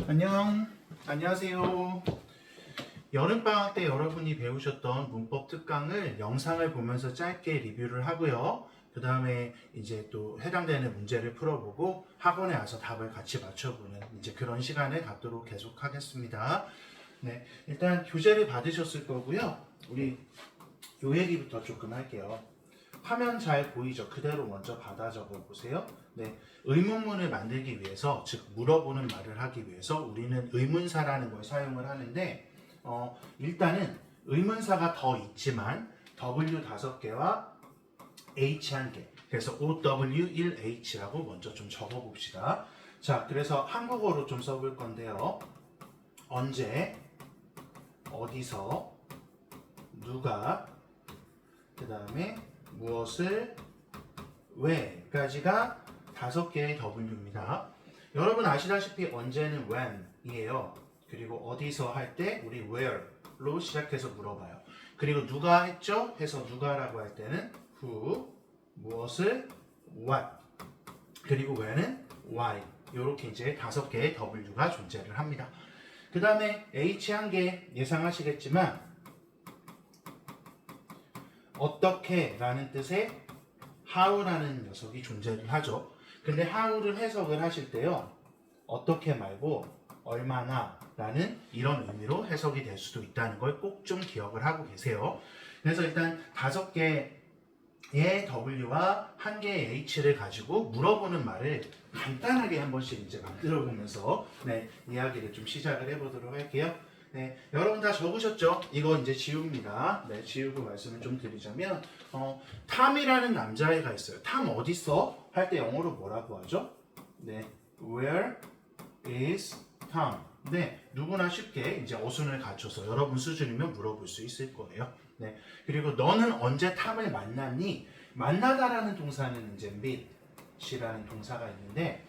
안녕하세요. 여름방학 때 여러분이 배우셨던 문법 특강을 영상을 보면서 짧게 리뷰를 하고요. 그 다음에 이제 또 해당되는 문제를 풀어보고 학원에 와서 답을 같이 맞춰보는 이제 그런 시간을 갖도록 계속 하겠습니다. 네, 일단 교재를 받으셨을 거고요. 우리 요 얘기부터 조금 할게요. 화면 잘 보이죠? 그대로 먼저 받아 적어 보세요. 네, 의문문을 만들기 위해서, 즉 물어보는 말을 하기 위해서 우리는 의문사라는 걸 사용을 하는데 일단은 의문사가 더 있지만 W 5개와 H 1개, 그래서 OW1H라고 먼저 좀 적어 봅시다. 자, 그래서 한국어로 좀 써볼 건데요. 언제, 어디서, 누가, 그 다음에 무엇을, 왜까지가 5개의 W입니다. 여러분 아시다시피 언제는 when이에요. 그리고 어디서 할 때 우리 where로 시작해서 물어봐요. 그리고 누가 했죠? 해서 누가라고 할 때는 who, 무엇을 what, 그리고 when은 why. 이렇게 이제 5개의 W가 존재를 합니다. 그 다음에 H 1개 예상하시겠지만 어떻게 라는 뜻의 how라는 녀석이 존재를 하죠. 근데 how를 해석을 하실 때요, 어떻게 말고 얼마나 라는 이런 의미로 해석이 될 수도 있다는 걸 꼭 좀 기억을 하고 계세요. 그래서 일단 5개의 W와 1개의 H를 가지고 물어보는 말을 간단하게 한 번씩 이제 만들어 보면서 이야기를 좀 시작을 해보도록 할게요. 네, 여러분 다 적으셨죠? 이거 이제 지웁니다. 네, 지우고 말씀을 좀 드리자면 탐이라는 남자애가 있어요. 탐 어딨어? 할 때 영어로 뭐라고 하죠? 네, Where is Tom? 네, 누구나 쉽게 이제 어순을 갖춰서 여러분 수준이면 물어볼 수 있을 거예요. 네, 그리고 너는 언제 탐을 만났니? 만나다라는 동사는 이제 meet이라는 동사가 있는데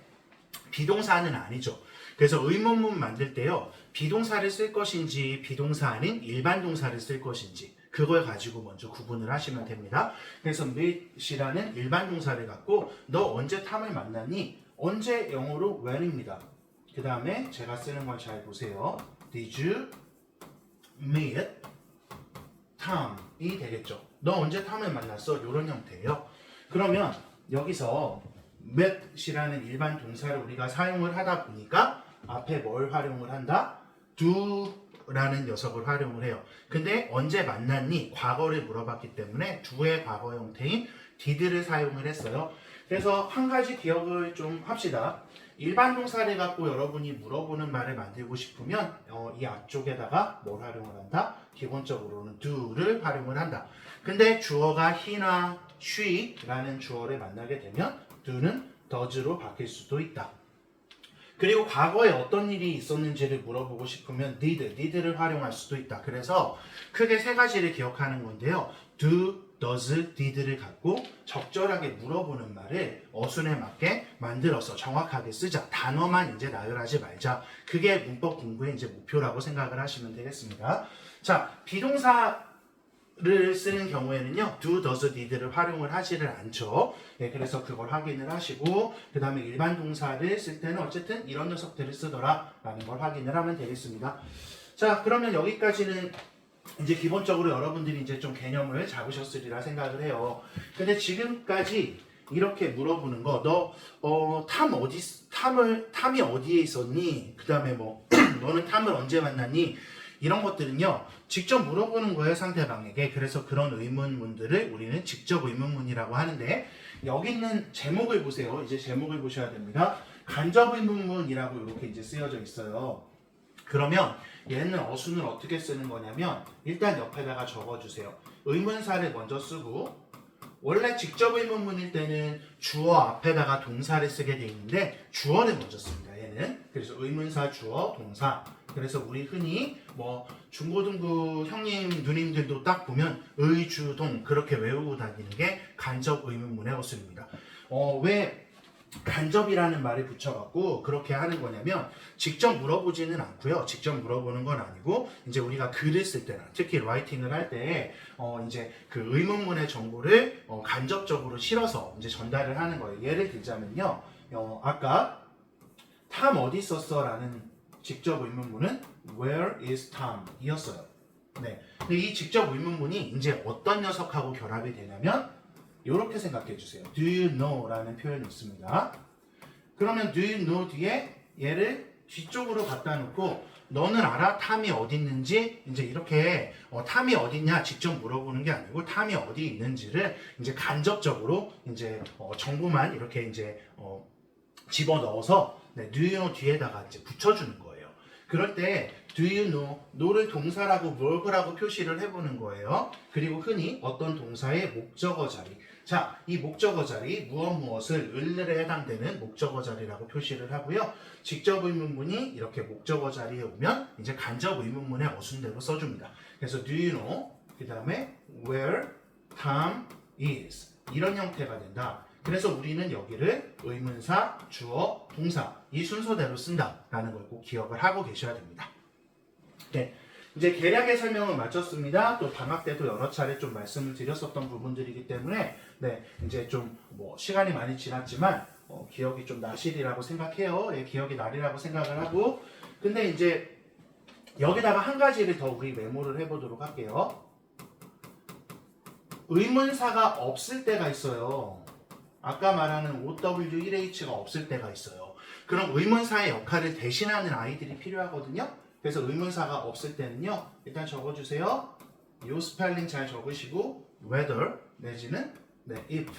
비동사는 아니죠. 그래서 의문문 만들 때요, 비동사를 쓸 것인지 비동사 아닌 일반 동사를 쓸 것인지 그걸 가지고 먼저 구분을 하시면 됩니다. 그래서 meet이라는 일반 동사를 갖고 너 언제 탐을 만났니? 언제 영어로 when입니다. 그 다음에 제가 쓰는 걸 잘 보세요. Did you meet Tom이 되겠죠. 너 언제 탐을 만났어? 이런 형태예요. 그러면 여기서 met이라는 일반 동사를 우리가 사용을 하다 보니까 앞에 뭘 활용을 한다? do라는 녀석을 활용을 해요. 근데 언제 만났니? 과거를 물어봤기 때문에 do의 과거 형태인 did를 사용을 했어요. 그래서 한 가지 기억을 좀 합시다. 일반 동사를 갖고 여러분이 물어보는 말을 만들고 싶으면 이 앞쪽에다가 뭘 활용을 한다? 기본적으로는 do를 활용을 한다. 근데 주어가 he나 she라는 주어를 만나게 되면 do는 does로 바뀔 수도 있다. 그리고 과거에 어떤 일이 있었는지를 물어보고 싶으면 did를 활용할 수도 있다. 그래서 크게 3가지를 기억하는 건데요. do, does, did를 갖고 적절하게 물어보는 말을 어순에 맞게 만들어서 정확하게 쓰자. 단어만 이제 나열하지 말자. 그게 문법 공부의 이제 목표라고 생각을 하시면 되겠습니다. 자, 비동사를 쓰는 경우에는요, do, does, did를 활용을 하지를 않죠. 네, 그래서 그걸 확인을 하시고, 그 다음에 일반 동사를 쓸 때는 어쨌든 이런 녀석들을 쓰더라 라는 걸 확인을 하면 되겠습니다. 자, 그러면 여기까지는 이제 기본적으로 여러분들이 이제 좀 개념을 잡으셨으리라 생각을 해요. 근데 지금까지 이렇게 물어보는 거, 너 탐이 어디에 있었니? 그 다음에 너는 탐을 언제 만났니? 이런 것들은요, 직접 물어보는 거예요, 상대방에게. 그래서 그런 의문문들을 우리는 직접 의문문이라고 하는데, 여기 있는 제목을 보세요. 이제 제목을 보셔야 됩니다. 간접 의문문이라고 이렇게 이제 쓰여져 있어요. 그러면 얘는 어순을 어떻게 쓰는 거냐면, 일단 옆에다가 적어주세요. 의문사를 먼저 쓰고, 원래 직접 의문문일 때는 주어 앞에다가 동사를 쓰게 돼 있는데 주어를 먼저 씁니다. 얘는. 그래서 의문사, 주어, 동사. 그래서 우리 흔히 중고등부 형님, 누님들도 딱 보면 의, 주, 동 그렇게 외우고 다니는 게 간접 의문문의 어순입니다. 왜 간접이라는 말을 붙여갖고 그렇게 하는 거냐면, 직접 물어보지는 않고요. 직접 물어보는 건 아니고, 이제 우리가 글을 쓸 때나 특히 라이팅을 할 때 이제 그 의문문의 정보를 간접적으로 실어서 이제 전달을 하는 거예요. 예를 들자면요, 아까 탐 어디 있었어? 라는 직접 의문문은 Where is Tom? 이었어요. 네. 근데 이 직접 의문문이 이제 어떤 녀석하고 결합이 되냐면 이렇게 생각해 주세요. Do you know? 라는 표현이 있습니다. 그러면 do you know 뒤에 얘를 뒤쪽으로 갖다 놓고 너는 알아? 탐이 어디 있는지 이제 이렇게 탐이 어디 있냐 직접 물어보는 게 아니고 탐이 어디 있는지를 이제 간접적으로 이제 정보만 이렇게 이제 집어 넣어서 네, do you know 뒤에다가 이제 붙여주는 거예요. 그럴 때 do you know, know를 동사라고 verb라고 표시를 해보는 거예요. 그리고 흔히 어떤 동사의 목적어 자리, 자, 이 목적어 자리 무엇을 을에 해당되는 목적어 자리라고 표시를 하고요. 직접 의문문이 이렇게 목적어 자리에 오면 이제 간접 의문문의 어순대로 써줍니다. 그래서 do you know, 그 다음에 where Tom is 이런 형태가 된다. 그래서 우리는 여기를 의문사, 주어, 동사 이 순서대로 쓴다라는 걸 꼭 기억을 하고 계셔야 됩니다. 네, 이제 개략의 설명은 마쳤습니다. 또 방학 때도 여러 차례 좀 말씀을 드렸었던 부분들이기 때문에 네, 이제 좀 뭐 시간이 많이 지났지만 기억이 좀 나시리라고 생각해요. 예, 기억이 나리라고 생각을 하고 근데 이제 여기다가 한 가지를 더 우리 메모를 해보도록 할게요. 의문사가 없을 때가 있어요. 아까 말하는 OW1H가 없을 때가 있어요. 그럼 의문사의 역할을 대신하는 아이들이 필요하거든요. 그래서 의문사가 없을 때는요. 일단 적어주세요. 이 스펠링 잘 적으시고 whether 내지는 네, if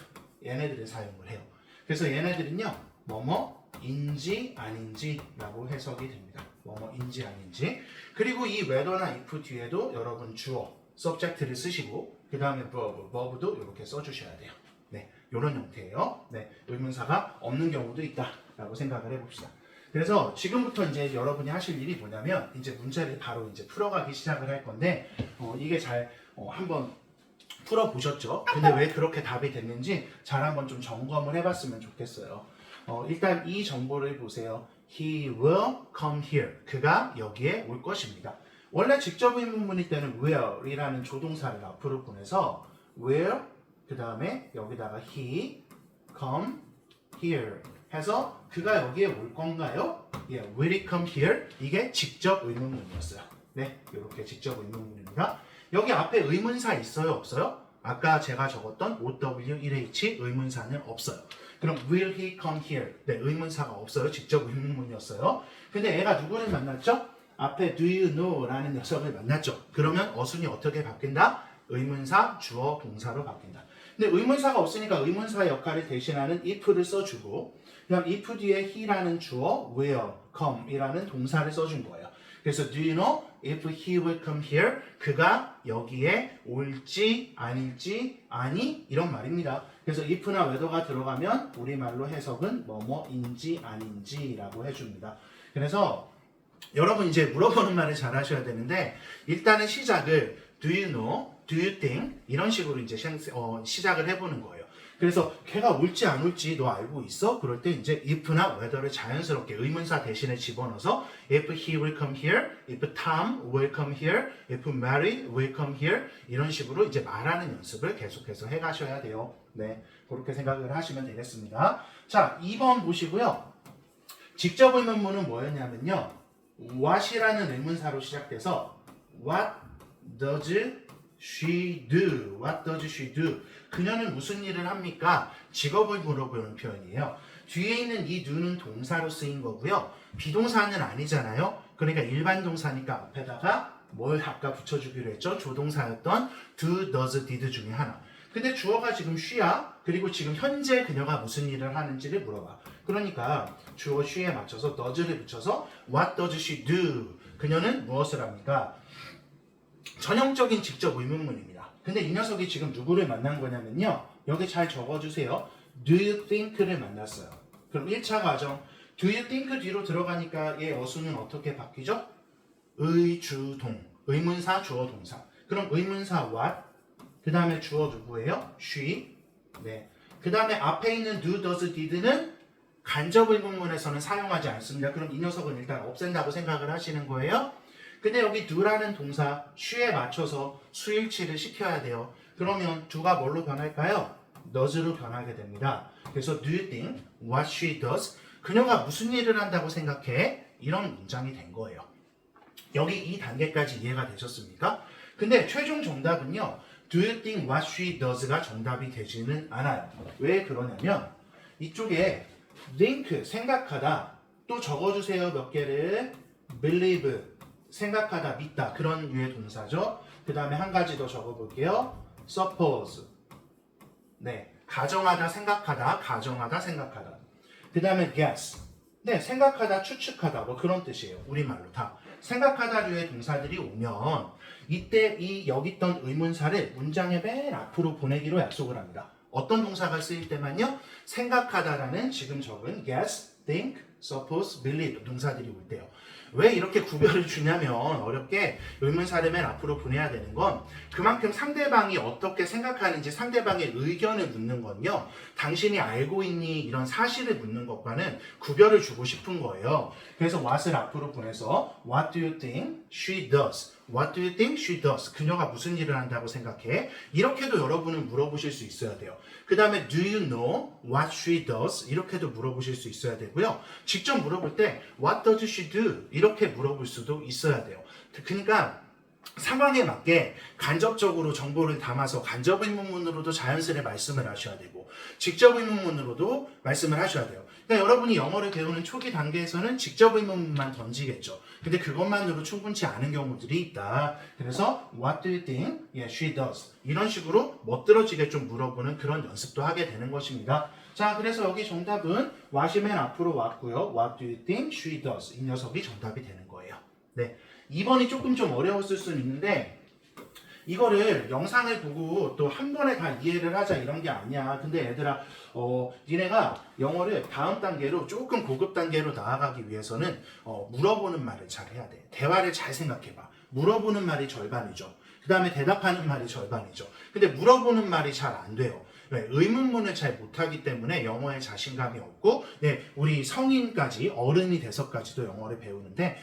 얘네들을 사용을 해요. 그래서 얘네들은요. 뭐뭐인지 아닌지 라고 해석이 됩니다. 뭐뭐인지 아닌지. 그리고 이 whether나 if 뒤에도 여러분 주어, subject를 쓰시고 그 다음에 verb도 이렇게 써주셔야 돼요. 네, 이런 형태예요. 네, 의문사가 없는 경우도 있다라고 생각을 해봅시다. 그래서 지금부터 이제 여러분이 하실 일이 뭐냐면 이제 문제를 바로 이제 풀어가기 시작을 할 건데 이게 잘 한번 풀어보셨죠? 근데 왜 그렇게 답이 됐는지 잘 한번 좀 점검을 해봤으면 좋겠어요. 일단 이 정보를 보세요. He will come here. 그가 여기에 올 것입니다. 원래 직접 의문문일 때는 will이라는 조동사를 앞으로 보내서 will 그 다음에 여기다가 he come here 해서 그가 여기에 올 건가요? 예, will he come here? 이게 직접 의문문이었어요. 네, 이렇게 직접 의문문입니다. 여기 앞에 의문사 있어요? 없어요? 아까 제가 적었던 OW1H 의문사는 없어요. 그럼 will he come here? 네, 의문사가 없어요. 직접 의문문이었어요. 근데 얘가 누구를 만났죠? 앞에 do you know? 라는 녀석을 만났죠. 그러면 어순이 어떻게 바뀐다? 의문사, 주어, 동사로 바뀐다. 근데 의문사가 없으니까 의문사의 역할을 대신하는 if를 써주고 그다음 if 뒤에 he라는 주어, will, come 이라는 동사를 써준 거예요. 그래서 do you know if he will come here? 그가 여기에 올지 아닐지 아니 이런 말입니다. 그래서 if나 whether가 들어가면 우리말로 해석은 뭐뭐인지 아닌지라고 해줍니다. 그래서 여러분 이제 물어보는 말을 잘 하셔야 되는데 일단은 시작을 do you know, do you think 이런 식으로 이제 시작을 해보는 거예요. 그래서 걔가 올지 안 올지 너 알고 있어? 그럴 때 이제 if나 whether를 자연스럽게 의문사 대신에 집어넣어서 if he will come here, if Tom will come here, if Mary will come here 이런 식으로 이제 말하는 연습을 계속해서 해가셔야 돼요. 네, 그렇게 생각을 하시면 되겠습니다. 자, 2번 보시고요. 직접 의문문은 뭐였냐면요. what이라는 의문사로 시작돼서 what does she do? What does she do? 그녀는 무슨 일을 합니까? 직업을 물어보는 표현이에요. 뒤에 있는 이 do는 동사로 쓰인 거고요. 비동사는 아니잖아요. 그러니까 일반 동사니까 앞에다가 뭘 아까 붙여주기로 했죠? 조동사였던 do, does, did 중에 하나. 근데 주어가 지금 she야. 그리고 지금 현재 그녀가 무슨 일을 하는지를 물어봐. 그러니까 주어 she에 맞춰서 does를 붙여서 what does she do? 그녀는 무엇을 합니까? 전형적인 직접 의문문입니다. 근데 이 녀석이 지금 누구를 만난 거냐면요. 여기 잘 적어주세요. Do you think를 만났어요. 그럼 1차 과정. Do you think 뒤로 들어가니까 얘 어순은 어떻게 바뀌죠? 의, 주, 동. 의문사, 주어, 동사. 그럼 의문사 what? 그 다음에 주어 누구예요? she. 네. 그 다음에 앞에 있는 do, does, did는 간접 의문문에서는 사용하지 않습니다. 그럼 이 녀석은 일단 없앤다고 생각을 하시는 거예요. 근데 여기 do라는 동사 she에 맞춰서 수일치를 시켜야 돼요. 그러면 do가 뭘로 변할까요? does로 변하게 됩니다. 그래서 do you think what she does? 그녀가 무슨 일을 한다고 생각해? 이런 문장이 된 거예요. 여기 이 단계까지 이해가 되셨습니까? 근데 최종 정답은요. Do you think what she does가 정답이 되지는 않아요. 왜 그러냐면 이쪽에 think, 생각하다 또 적어주세요. 몇 개를 believe, 생각하다, 믿다 그런 류의 동사죠. 그 다음에 한 가지 더 적어볼게요. suppose, 네, 가정하다, 생각하다, 가정하다, 생각하다. 그 다음에 guess, 네, 생각하다, 추측하다 뭐 그런 뜻이에요. 우리말로 다. 생각하다류의 동사들이 오면 이때 이 여기 있던 의문사를 문장의 맨 앞으로 보내기로 약속을 합니다. 어떤 동사가 쓰일 때만요? 생각하다라는 지금 적은 guess, think, suppose, believe 동사들이 올 때요. 왜 이렇게 구별을 주냐면 어렵게 의문사를 맨 앞으로 보내야 되는 건 그만큼 상대방이 어떻게 생각하는지 상대방의 의견을 묻는 건요. 당신이 알고 있니? 이런 사실을 묻는 것과는 구별을 주고 싶은 거예요. 그래서 what을 앞으로 보내서 What do you think she does? What do you think she does? 그녀가 무슨 일을 한다고 생각해? 이렇게도 여러분은 물어보실 수 있어야 돼요. 그 다음에 Do you know what she does? 이렇게도 물어보실 수 있어야 되고요. 직접 물어볼 때 What does she do? 이렇게 물어볼 수도 있어야 돼요. 그러니까 상황에 맞게 간접적으로 정보를 담아서 간접 의문문으로도 자연스레 말씀을 하셔야 되고 직접 의문문으로도 말씀을 하셔야 돼요. 그러니까 여러분이 영어를 배우는 초기 단계에서는 직접 의문문만 던지겠죠. 근데 그것만으로 충분치 않은 경우들이 있다. 그래서 What do you think? Yeah, she does. 이런 식으로 멋들어지게 좀 물어보는 그런 연습도 하게 되는 것입니다. 자, 그래서 여기 정답은 what이 맨 앞으로 왔고요. What do you think she does? 이 녀석이 정답이 되는 거예요. 네, 2번이 조금 좀 어려웠을 수는 있는데 이거를 영상을 보고 또 한 번에 다 이해를 하자 이런 게 아니야. 근데 얘들아, 니네가 영어를 다음 단계로 조금 고급 단계로 나아가기 위해서는 물어보는 말을 잘 해야 돼. 대화를 잘 생각해봐. 물어보는 말이 절반이죠. 그 다음에 대답하는 말이 절반이죠. 근데 물어보는 말이 잘 안 돼요. 왜? 의문문을 잘 못하기 때문에 영어에 자신감이 없고, 네, 우리 성인까지 어른이 돼서까지도 영어를 배우는데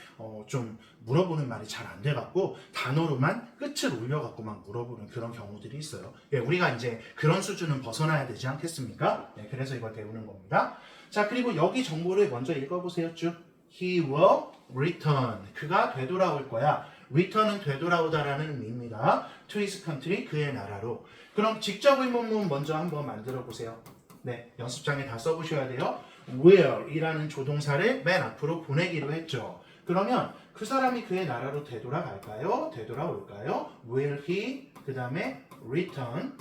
좀 물어보는 말이 잘 안 돼갖고 단어로만 끝을 올려갖고 막 물어보는 그런 경우들이 있어요. 예, 우리가 이제 그런 수준은 벗어나야 되지 않겠습니까? 네, 그래서 이걸 배우는 겁니다. 자, 그리고 여기 정보를 먼저 읽어보세요. 쭉. He will return. 그가 되돌아올 거야. return은 되돌아오다라는 의미입니다. To his country, 그의 나라로. 그럼 직접 의문문 먼저 한번 만들어 보세요. 네, 연습장에 다 써보셔야 돼요. will 이라는 조동사를 맨 앞으로 보내기로 했죠. 그러면 그 사람이 그의 나라로 되돌아갈까요? 되돌아올까요? Will he, 그 다음에 return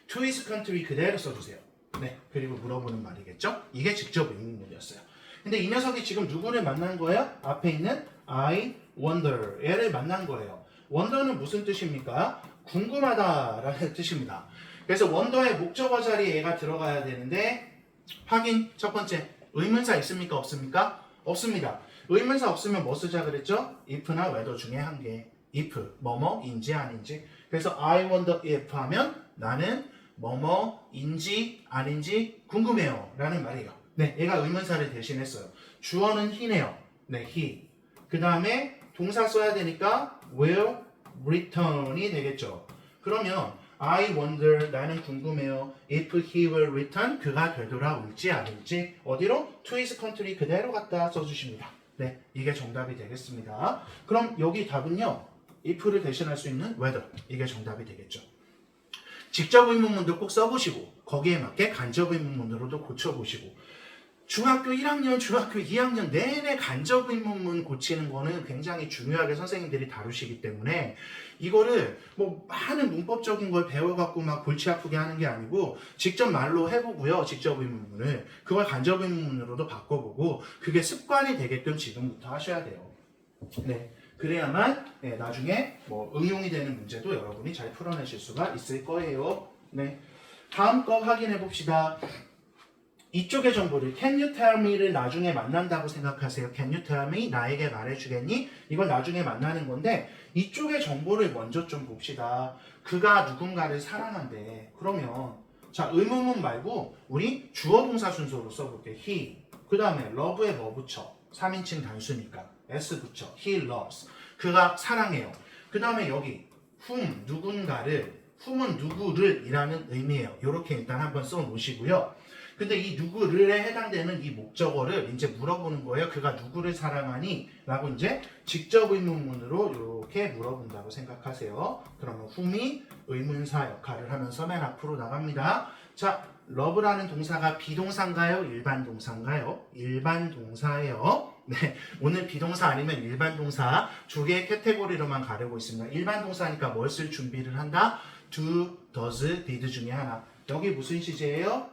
to his country 그대로 써주세요. 네, 그리고 물어보는 말이겠죠? 이게 직접 의문문이었어요. 근데 이 녀석이 지금 누구를 만난 거예요? 앞에 있는 I wonder 얘를 만난 거예요. wonder는 무슨 뜻입니까? 궁금하다라는 뜻입니다. 그래서 wonder의 목적어 자리에 얘가 들어가야 되는데 확인 첫 번째 의문사 있습니까? 없습니까? 없습니다. 의문사 없으면 뭐 쓰자 그랬죠? if나 whether 중에 한 개. if 뭐뭐인지 아닌지. 그래서 I wonder if 하면 나는 뭐뭐인지 아닌지 궁금해요 라는 말이에요. 네, 얘가 의문사를 대신했어요. 주어는 he네요. 네, he. 그 다음에 동사 써야 되니까 will return이 되겠죠. 그러면 I wonder, 나는 궁금해요. If he will return, 그가 되돌아올지 아닐지 어디로? To his country 그대로 갖다 써주십니다. 네, 이게 정답이 되겠습니다. 그럼 여기 답은요. if를 대신할 수 있는 whether, 이게 정답이 되겠죠. 직접 의문문도 꼭 써보시고 거기에 맞게 간접 의문문으로도 고쳐보시고 중학교 1학년, 중학교 2학년 내내 간접 의문문 고치는 거는 굉장히 중요하게 선생님들이 다루시기 때문에 이거를 뭐 많은 문법적인 걸 배워갖고 막 골치 아프게 하는 게 아니고 직접 말로 해보고요. 직접 의문문을 그걸 간접 의문문으로도 바꿔보고 그게 습관이 되게끔 지금부터 하셔야 돼요. 네, 그래야만 네, 나중에 뭐 응용이 되는 문제도 여러분이 잘 풀어내실 수가 있을 거예요. 네, 다음 거 확인해 봅시다. 이쪽의 정보를 Can you tell me를 나중에 만난다고 생각하세요. Can you tell me? 나에게 말해주겠니? 이걸 나중에 만나는 건데 이쪽의 정보를 먼저 좀 봅시다. 그가 누군가를 사랑한대. 그러면 자 의문문 말고 우리 주어 동사 순서로 써볼게요. He. 그 다음에 love에 뭐 붙여? 3인칭 단수니까 S 붙여. He loves. 그가 사랑해요. 그 다음에 여기 whom 누군가를 whom은 누구를 이라는 의미예요. 이렇게 일단 한번 써놓으시고요. 근데 이 누구를에 해당되는 이 목적어를 이제 물어보는 거예요. 그가 누구를 사랑하니? 라고 이제 직접 의문문으로 이렇게 물어본다고 생각하세요. 그러면 whom이 의문사 역할을 하면서 맨 앞으로 나갑니다. 자, love라는 동사가 비동사인가요? 일반 동사인가요? 일반 동사예요. 네, 오늘 비동사 아니면 일반 동사 두 개의 카테고리로만 가르고 있습니다. 일반 동사니까 뭘 쓸 준비를 한다? do, does, did 중에 하나. 여기 무슨 시제예요?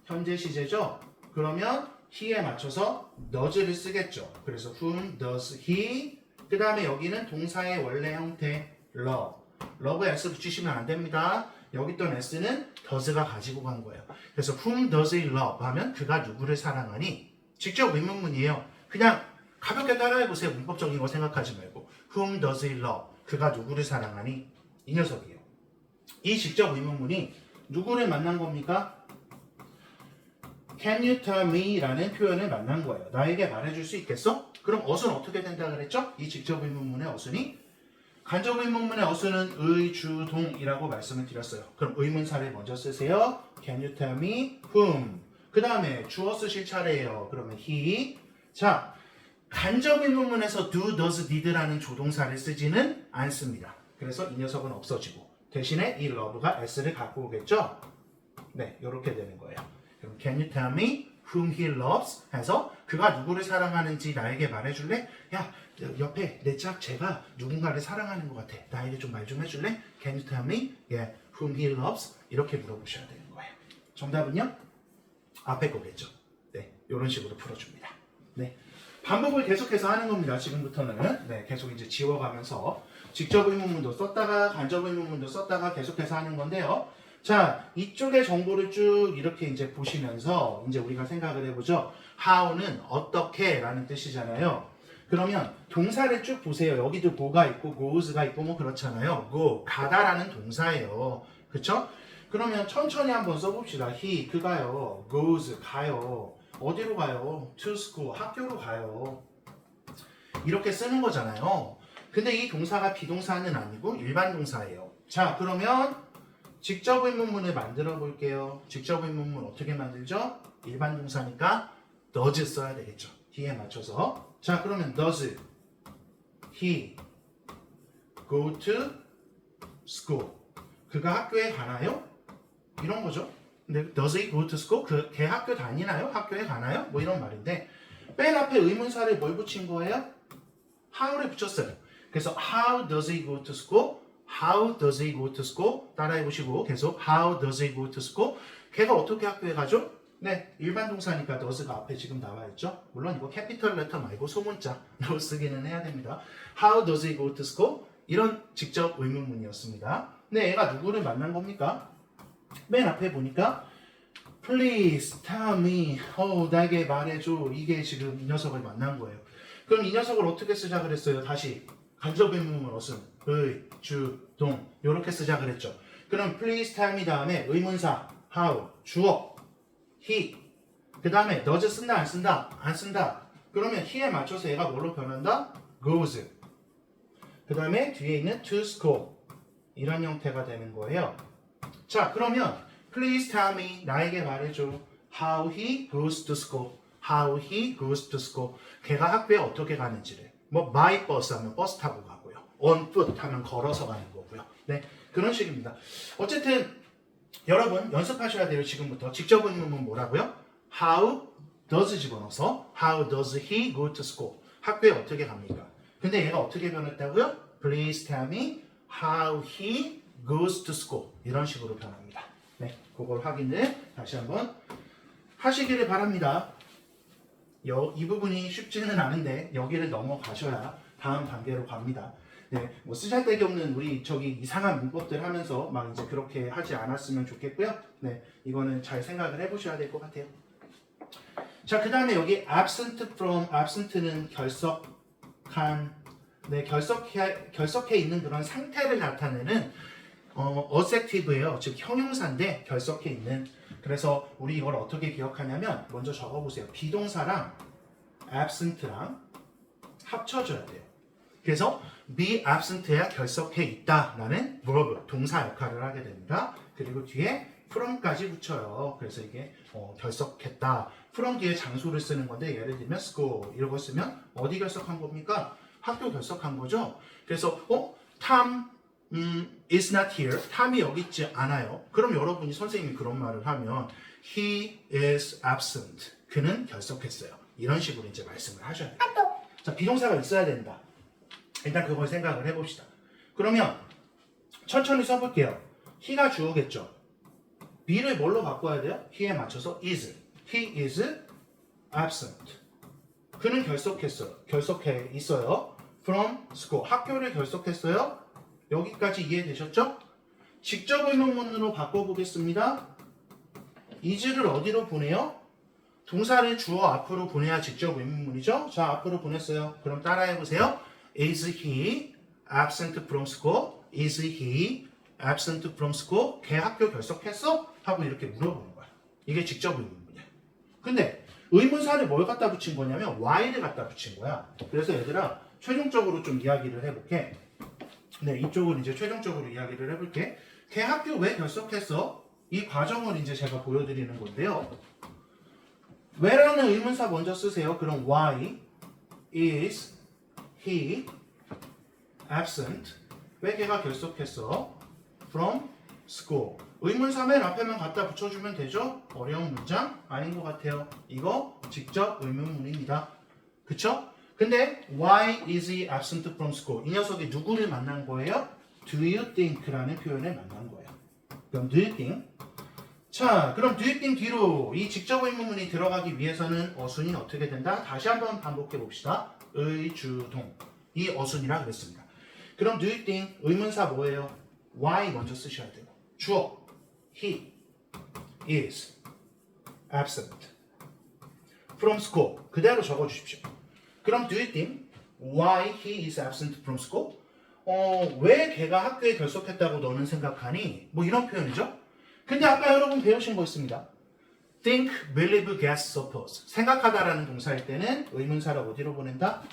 현재 시제죠? 그러면 he에 맞춰서 does를 쓰겠죠. 그래서 whom does he? 그 다음에 여기는 동사의 원래 형태 love. love에 s 붙이시면 안 됩니다. 여기 있던 s는 does가 가지고 간 거예요. 그래서 whom does he love? 하면 그가 누구를 사랑하니? 직접 의문문이에요. 그냥 가볍게 따라해보세요. 문법적인 거 생각하지 말고. whom does he love? 그가 누구를 사랑하니? 이 녀석이에요. 이 직접 의문문이 누구를 만난 겁니까? Can you tell me? 라는 표현을 만난 거예요. 나에게 말해줄 수 있겠어? 그럼 어순 어떻게 된다 그랬죠? 이 직접 의문문의 어순이 간접 의문문의 어순은 의, 주, 동이라고 말씀을 드렸어요. 그럼 의문사를 먼저 쓰세요. Can you tell me whom? 그 다음에 주어 쓰실 차례예요. 그러면 he. 자, 간접 의문문에서 do, does, did라는 조동사를 쓰지는 않습니다. 그래서 이 녀석은 없어지고 대신에 이 love가 s를 갖고 오겠죠? 네, 이렇게 되는 거예요. 그럼 Can you tell me whom he loves? 해서 그가 누구를 사랑하는지 나에게 말해줄래? 야, 옆에 내 짝 제가 누군가를 사랑하는 것 같아. 나에게 좀 말 좀 해줄래? Can you tell me? Yeah, whom he loves? 이렇게 물어보셔야 되는 거예요. 정답은요? 앞에 거겠죠. 네, 이런 식으로 풀어줍니다. 네, 반복을 계속해서 하는 겁니다. 지금부터는 네, 계속 이제 지워가면서 직접 의문문도 썼다가 간접 의문문도 썼다가 계속해서 하는 건데요. 자, 이쪽의 정보를 쭉 이렇게 이제 보시면서 이제 우리가 생각을 해보죠. how는 어떻게 라는 뜻이잖아요. 그러면 동사를 쭉 보세요. 여기도 go가 있고 goes가 있고 뭐 그렇잖아요. go, 가다라는 동사예요. 그쵸? 그러면 천천히 한번 써봅시다. he, 그가요. goes, 가요. 어디로 가요? to school, 학교로 가요. 이렇게 쓰는 거잖아요. 근데 이 동사가 비동사는 아니고 일반 동사예요. 자, 그러면 직접 의문문을 만들어 볼게요. 직접 의문문 어떻게 만들죠? 일반 동사니까 does 써야 되겠죠. he에 맞춰서. 자, 그러면 does he go to school? 그가 학교에 가나요? 이런 거죠. 근데 does he go to school? 걔 학교 다니나요? 학교에 가나요? 뭐 이런 말인데 맨 앞에 의문사를 뭘 붙인 거예요? how를 붙였어요. 그래서 how does he go to school? How does he go to school? 따라해보시고 계속 How does he go to school? 걔가 어떻게 학교에 가죠? 네, 일반 동사니까 does가 앞에 지금 나와 있죠. 물론 이거 캐피털 레터 말고 소문자로 쓰기는 해야 됩니다. How does he go to school? 이런 직접 의문문이었습니다. 네, 얘가 누구를 만난 겁니까? 맨 앞에 보니까 Please tell me. 나에게 말해줘. 이게 지금 이 녀석을 만난 거예요. 그럼 이 녀석을 어떻게 쓰자 그랬어요? 다시 간접 의문문 어순 의, 주, 동 이렇게 쓰자 그랬죠. 그럼 please tell me 다음에 의문사 how, 주어 he 그 다음에 does 쓴다 안 쓴다? 안 쓴다. 그러면 he에 맞춰서 얘가 뭘로 변한다? goes 그 다음에 뒤에 있는 to school 이런 형태가 되는 거예요. 자, 그러면 please tell me 나에게 말해줘 how he goes to school how he goes to school 걔가 학교에 어떻게 가는지를 뭐 by bus 하면 버스 타고 가고요. on foot 하면 걸어서 가는 거고요. 네, 그런 식입니다. 어쨌든 여러분 연습하셔야 돼요. 지금부터 직접 의문문 뭐라고요? How does 집어넣어서 How does he go to school? 학교에 어떻게 갑니까? 근데 얘가 어떻게 변했다고요? Please tell me how he goes to school. 이런 식으로 변합니다. 네, 그걸 확인을 다시 한번 하시기를 바랍니다. 이 부분이 쉽지는 않은데 여기를 넘어가셔야 다음 단계로 갑니다. 네, 뭐 쓰잘데기 없는 우리 저기 이상한 문법들 하면서 막 이제 그렇게 하지 않았으면 좋겠고요. 네, 이거는 잘 생각을 해보셔야 될 것 같아요. 자, 그 다음에 여기 absent from, absent는 결석한, 네, 결석해 있는 그런 상태를 나타내는 어섹티브예요. 즉 형용사인데 결석해 있는. 그래서 우리 이걸 어떻게 기억하냐면 먼저 적어보세요. 비동사랑 absent랑 합쳐줘야 돼요. 그래서 be absent해야 결석해 있다라는 verb, 동사 역할을 하게 됩니다. 그리고 뒤에 from까지 붙여요. 그래서 이게 결석했다. from 뒤에 장소를 쓰는 건데 예를 들면 school 이런 거 쓰면 어디 결석한 겁니까? 학교 결석한 거죠. 그래서 Tom is not here. 탐이 여기 있지 않아요. 그럼 여러분이 선생님이 그런 말을 하면 he is absent. 그는 결석했어요. 이런 식으로 이제 말씀을 하셔야 돼요. 자, 비동사가 있어야 된다. 일단 그걸 생각을 해봅시다. 그러면 천천히 써볼게요. he가 주어겠죠. be를 뭘로 바꿔야 돼요? he에 맞춰서 is. he is absent. 그는 결석해 있어요. from school. 학교를 결석했어요. 여기까지 이해되셨죠? 직접 의문문으로 바꿔보겠습니다. is를 어디로 보내요? 동사를 주어 앞으로 보내야 직접 의문문이죠? 자, 앞으로 보냈어요. 그럼 따라해보세요. Is he absent from school? Is he absent from school? 걔 학교 결석했어? 하고 이렇게 물어보는 거야. 이게 직접 의문문이야. 근데 의문사를 뭘 갖다 붙인 거냐면 why를 갖다 붙인 거야. 그래서 얘들아 최종적으로 좀 이야기를 해볼게. 네, 이쪽을 이제 최종적으로 이야기를 해볼게. 걔 학교 왜 결석했어? 이 과정을 이제 제가 보여드리는 건데요. 왜라는 의문사 먼저 쓰세요. 그럼 why is he absent? 왜 걔가 결석했어? from school. 의문사 맨 앞에만 갖다 붙여주면 되죠? 어려운 문장 아닌 것 같아요. 이거 직접 의문문입니다. 그쵸? 근데 why is he absent from school? 이 녀석이 누구를 만난 거예요? Do you think라는 표현을 만난 거예요. 그럼 do you think? 자, 그럼 do you think 뒤로 이 직접 의문문이 들어가기 위해서는 어순이 어떻게 된다? 다시 한번 반복해 봅시다. 의주동. 이 어순이라 그랬습니다. 그럼 do you think 의문사 뭐예요? why 먼저 쓰셔야 돼요. 주어. He is absent from school. 그대로 적어 주십시오. 그럼 do you think why he is absent from school? 왜 걔가 학교에 결석했다고 너는 생각하니? 뭐 이런 표현이죠. 근데 아까 여러분 배우신 거 있습니다. think, believe, guess, suppose. 생각하다라는 동사일 때는 의문사를 어디로 보낸다?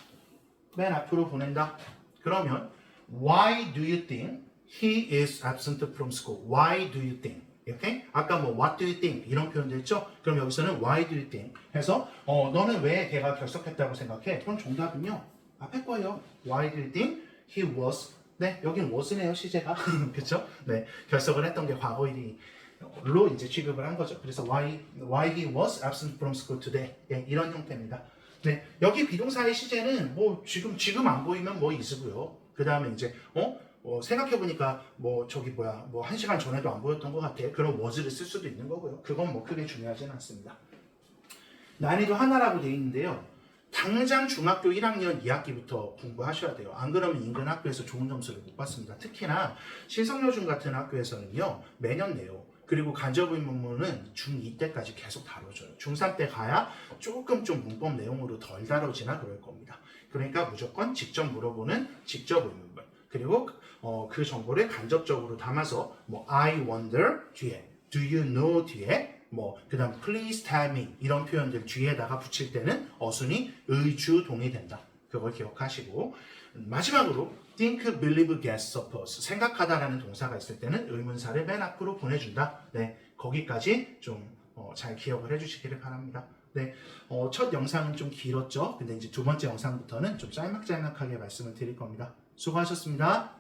맨 앞으로 보낸다. 그러면 why do you think he is absent from school? Why do you think? 이렇게 아까 뭐 what do you think 이런 표현도 했죠? 그럼 여기서는 why do you think 해서 너는 왜 걔가 결석했다고 생각해? 그럼 정답은요 앞에 거예요. Why do you think he was? 네, 여긴 was네요 시제가. 그렇죠? 네, 결석을 했던 게 과거일로 이제 취급을 한 거죠. 그래서 why he was absent from school today. 네, 이런 형태입니다. 네, 여기 비동사의 시제는 뭐 지금 안 보이면 뭐 is고요. 그 다음에 이제 생각해보니까 뭐 1시간 전에도 안 보였던 것 같아. 그럼 was를 쓸 수도 있는 거고요. 그건 뭐 크게 중요하진 않습니다. 난이도 하나라고 되어 있는데요. 당장 중학교 1학년 2학기부터 공부하셔야 돼요. 안 그러면 인근 학교에서 좋은 점수를 못 받습니다. 특히나 신성여중 같은 학교에서는요. 매년 내요. 그리고 간접의문문은 중2 때까지 계속 다뤄져요. 중3 때 가야 조금 좀 문법 내용으로 덜 다뤄지나 그럴 겁니다. 그러니까 무조건 직접 물어보는 직접 의문문. 그리고 그 정보를 간접적으로 담아서 뭐 I wonder 뒤에 do you know 뒤에 그 다음 please tell me 이런 표현들 뒤에다가 붙일 때는 어순이 의주동이 된다. 그걸 기억하시고 마지막으로 think, believe, guess, suppose 생각하다라는 동사가 있을 때는 의문사를 맨 앞으로 보내준다. 네, 거기까지 좀 잘 기억을 해주시기를 바랍니다. 네, 첫 영상은 좀 길었죠. 근데 이제 두 번째 영상부터는 좀 짤막짤막하게 말씀을 드릴 겁니다. 수고하셨습니다.